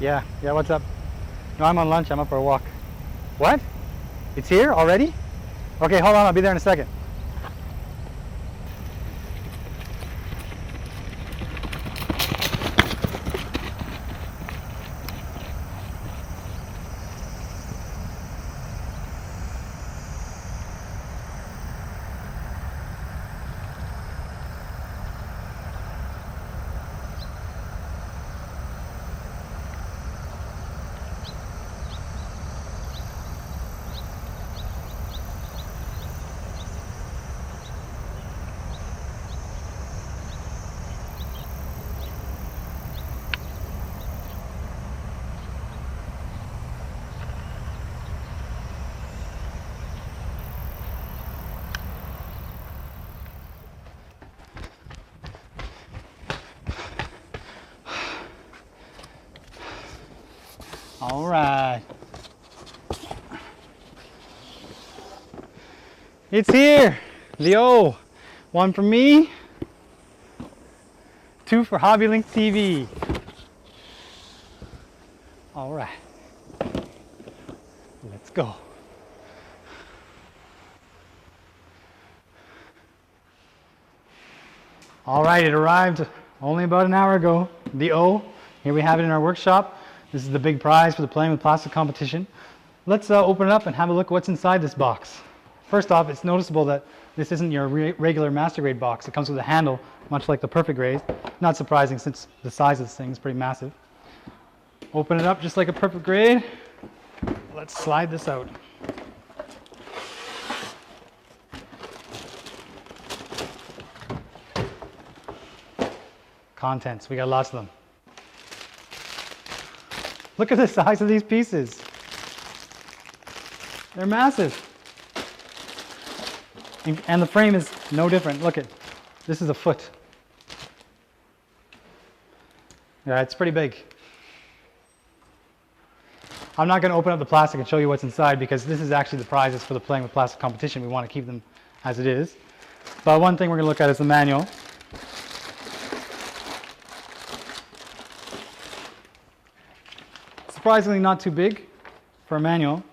Yeah, what's up? No, I'm on lunch. I'm up for a walk. What? It's here already? Okay, hold on. I'll be there in a second. All right. It's here. The O. One for me. 2 for HobbyLink TV. All right. Let's go. All right, it arrived only about an hour ago. The O. Here we have it in our workshop. This is the big prize for the Playing with Plastic competition. Let's open it up and have a look at what's inside this box. First off, it's noticeable that this isn't your regular master grade box. It comes with a handle, much like the perfect grade. Not surprising since the size of this thing is pretty massive. Open it up just like a perfect grade. Let's slide this out. Contents, we got lots of them. Look at the size of these pieces. They're massive. And the frame is no different. Look at, this is a foot. Yeah, it's pretty big. I'm not going to open up the plastic and show you what's inside because this is actually the prizes for the Playing with Plastic competition. We want to keep them as it is. But one thing we're going to look at is the manual. Surprisingly not too big for a manual.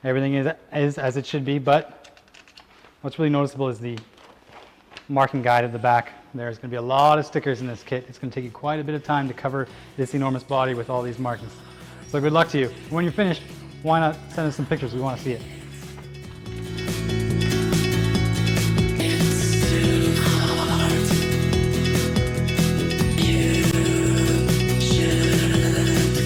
Everything is as it should be, but what's really noticeable is the marking guide at the back. There's going to be a lot of stickers in this kit. It's going to take you quite a bit of time to cover this enormous body with all these markings. So good luck to you. When you're finished, why not send us some pictures? We want to see it.